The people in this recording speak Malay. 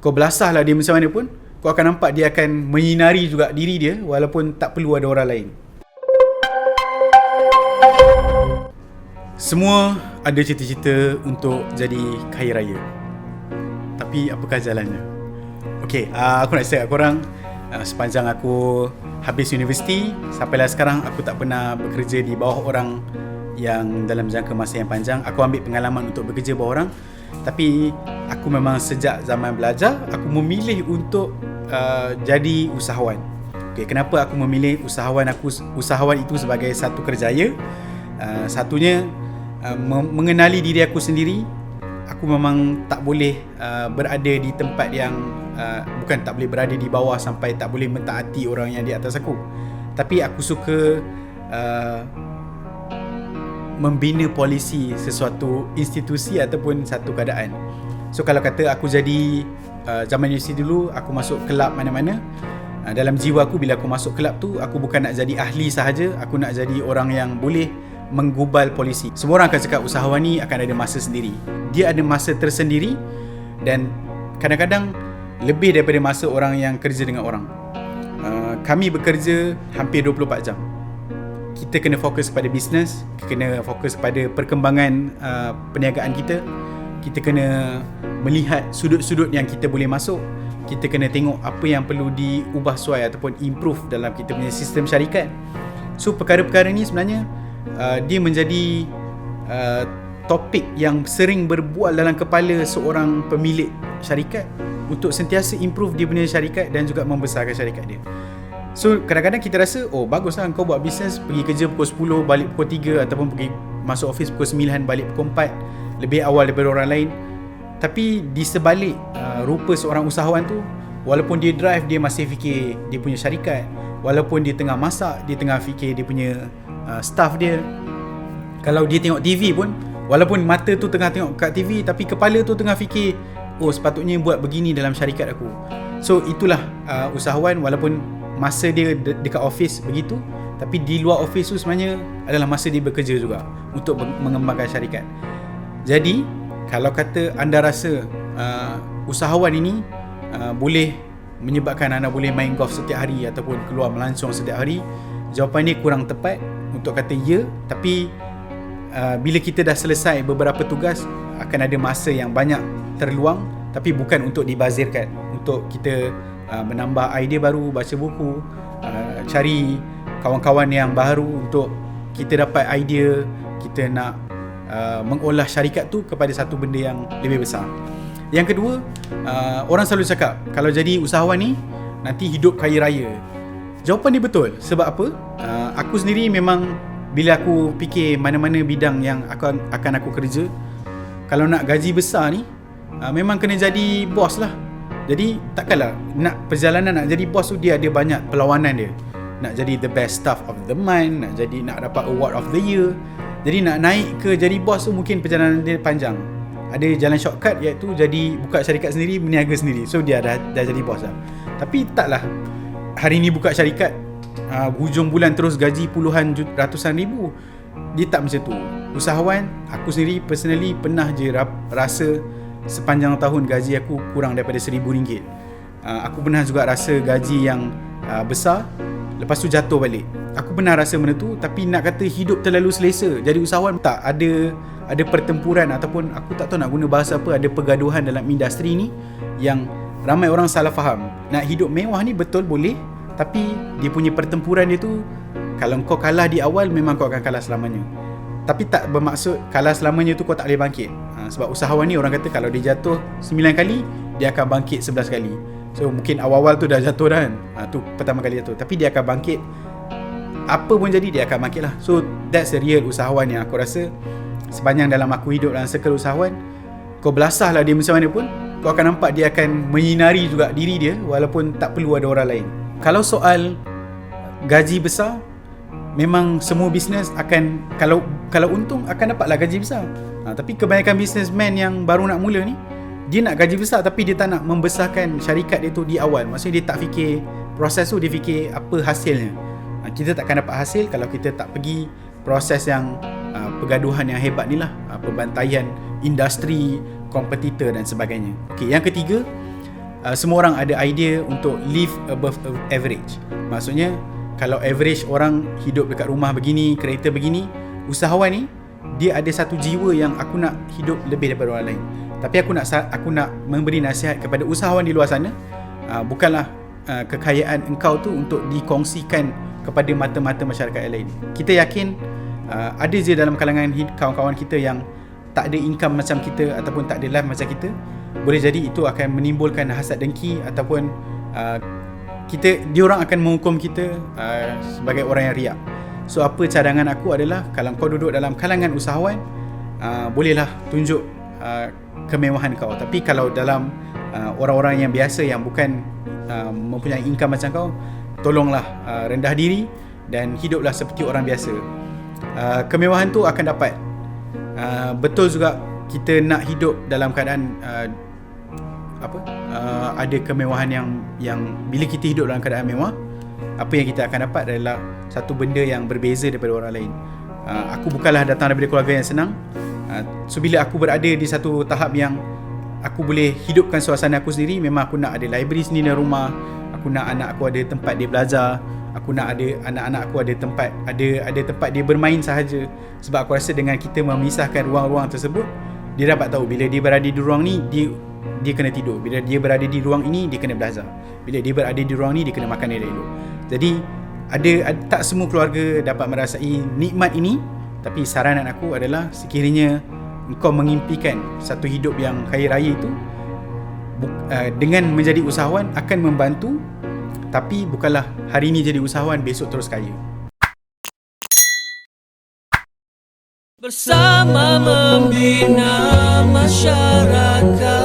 Kau belasah lah dia macam mana pun, kau akan nampak dia akan menyinari juga diri dia walaupun tak perlu ada orang lain. Semua ada cita-cita untuk jadi kaya raya. Tapi apakah jalannya? Okay, aku nak share kat korang, sepanjang aku habis universiti sampailah sekarang, aku tak pernah bekerja di bawah orang yang dalam jangka masa yang panjang. Aku ambil pengalaman untuk bekerja bawah orang, tapi aku memang sejak zaman belajar aku memilih untuk jadi usahawan. Okay, kenapa aku memilih usahawan itu sebagai satu kerjaya? Satunya, mengenali diri aku sendiri. Aku memang tak boleh berada di tempat yang bukan tak boleh berada di bawah sampai tak boleh mentaati orang yang di atas aku. Tapi aku suka membina polisi sesuatu institusi ataupun satu keadaan. So kalau kata aku jadi zaman universiti dulu, aku masuk kelab mana-mana, dalam jiwa aku bila aku masuk kelab tu, aku bukan nak jadi ahli sahaja, aku nak jadi orang yang boleh menggubal polisi. Semua orang akan cakap usahawan ni akan ada masa sendiri. Dia ada masa tersendiri dan kadang-kadang lebih daripada masa orang yang kerja dengan orang. Kami bekerja hampir 24 jam. Kita kena fokus pada bisnes, kena fokus pada perkembangan perniagaan kita. Kita kena melihat sudut-sudut yang kita boleh masuk. Kita kena tengok apa yang perlu diubah suai ataupun improve dalam kita punya sistem syarikat. So perkara-perkara ni sebenarnya dia menjadi topik yang sering berbual dalam kepala seorang pemilik syarikat untuk sentiasa improve dia punya syarikat dan juga membesarkan syarikat dia. So kadang-kadang kita rasa, oh baguslah kau buat bisnes, pergi kerja pukul 10 balik pukul 3, ataupun pergi masuk office pukul 9 balik pukul 4, lebih awal daripada orang lain. Tapi di sebalik rupa seorang usahawan tu, walaupun dia drive, dia masih fikir dia punya syarikat. Walaupun dia tengah masak, dia tengah fikir dia punya staff dia. Kalau dia tengok TV pun, walaupun mata tu tengah tengok kat TV, tapi kepala tu tengah fikir, oh sepatutnya buat begini dalam syarikat aku. So itulah usahawan, walaupun masa dia dekat office begitu, tapi di luar office tu sebenarnya adalah masa dia bekerja juga untuk mengembangkan syarikat. Jadi kalau kata anda rasa usahawan ini boleh menyebabkan anda boleh main golf setiap hari ataupun keluar melancong setiap hari, jawapan dia kurang tepat untuk kata ya. Tapi bila kita dah selesai beberapa tugas, akan ada masa yang banyak terluang, tapi bukan untuk dibazirkan, untuk kita menambah idea baru, baca buku, cari kawan-kawan yang baru untuk kita dapat idea, kita nak mengolah syarikat tu kepada satu benda yang lebih besar. Yang kedua, orang selalu cakap kalau jadi usahawan ni nanti hidup kaya raya. Jawapan dia betul. Sebab apa? Aku sendiri memang bila aku fikir mana-mana bidang yang akan aku kerja, kalau nak gaji besar ni memang kena jadi bos lah. Jadi takkanlah nak perjalanan nak jadi bos tu, dia ada banyak perlawanan dia. Nak jadi the best staff of the month, nak dapat award of the year. Jadi nak naik ke jadi bos tu mungkin perjalanan dia panjang. Ada jalan shortcut, iaitu jadi buka syarikat sendiri, berniaga sendiri. So dia dah jadi bos lah. Tapi taklah hari ni buka syarikat, hujung bulan terus gaji puluhan ratusan ribu. Dia tak macam tu. Usahawan, aku sendiri personally pernah je rasa sepanjang tahun gaji aku kurang daripada RM1,000. Aku pernah juga rasa gaji yang besar, lepas tu jatuh balik. Aku pernah rasa benda tu. Tapi nak kata hidup terlalu selesa jadi usahawan, tak. Ada pertempuran, ataupun aku tak tahu nak guna bahasa apa, ada pergaduhan dalam industri ni yang ramai orang salah faham. Nak hidup mewah ni betul boleh, tapi dia punya pertempuran dia tu, kalau kau kalah di awal, memang kau akan kalah selamanya. Tapi tak bermaksud kalah selamanya tu kau tak boleh bangkit. Sebab usahawan ni orang kata kalau dia jatuh 9 kali, dia akan bangkit 11 kali. So mungkin awal-awal tu dah jatuh dah kan, tu pertama kali jatuh, tapi dia akan bangkit. Apa pun jadi, dia akan bangkit lah. So that's the real usahawan yang aku rasa. Sepanjang dalam aku hidup dalam circle usahawan, kau belasah lah dia macam mana pun, kau akan nampak dia akan menyinari juga diri dia walaupun tak perlu ada orang lain. Kalau soal gaji besar, memang semua bisnes akan, kalau untung akan dapatlah gaji besar. Tapi kebanyakan businessman yang baru nak mula ni, dia nak gaji besar tapi dia tak nak membesarkan syarikat dia tu di awal. Maksudnya dia tak fikir proses tu, dia fikir apa hasilnya. Kita takkan dapat hasil kalau kita tak pergi proses yang pergaduhan yang hebat ni lah, pembantaian industri, kompetitor dan sebagainya. Okey, yang ketiga, semua orang ada idea untuk live above average. Maksudnya kalau average orang hidup dekat rumah begini, kereta begini, usahawan ni dia ada satu jiwa yang aku nak hidup lebih daripada orang lain. Tapi aku nak memberi nasihat kepada usahawan di luar sana, bukanlah kekayaan engkau tu untuk dikongsikan kepada mata-mata masyarakat yang lain. Kita yakin ada je dalam kalangan kawan-kawan kita yang tak ada income macam kita ataupun tak ada life macam kita. Boleh jadi itu akan menimbulkan hasad dengki ataupun diorang akan menghukum kita sebagai orang yang riak. So apa cadangan aku adalah, kalau kau duduk dalam kalangan usahawan, bolehlah tunjuk kemewahan kau. Tapi kalau dalam orang-orang yang biasa yang bukan mempunyai income macam kau, tolonglah rendah diri dan hiduplah seperti orang biasa. Kemewahan tu akan dapat. Betul juga kita nak hidup dalam keadaan ada kemewahan yang bila kita hidup dalam keadaan mewah, apa yang kita akan dapat adalah satu benda yang berbeza daripada orang lain. Aku bukanlah datang daripada keluarga yang senang. So bila aku berada di satu tahap yang aku boleh hidupkan suasana aku sendiri, memang aku nak ada library sendiri dalam rumah. Aku nak anak aku ada tempat dia belajar. Aku nak ada anak-anak aku ada tempat dia bermain sahaja. Sebab aku rasa dengan kita memisahkan ruang-ruang tersebut, dia dapat tahu bila dia berada di ruang ni, dia kena tidur. Bila dia berada di ruang ini, dia kena belajar. Bila dia berada di ruang ni, dia kena makan dia elok. Jadi tak semua keluarga dapat merasai nikmat ini. Tapi saranan aku adalah, sekiranya engkau mengimpikan satu hidup yang kaya raya itu, dengan menjadi usahawan akan membantu. Tapi bukanlah hari ini jadi usahawan, besok terus kaya. Bersama membina masyarakat.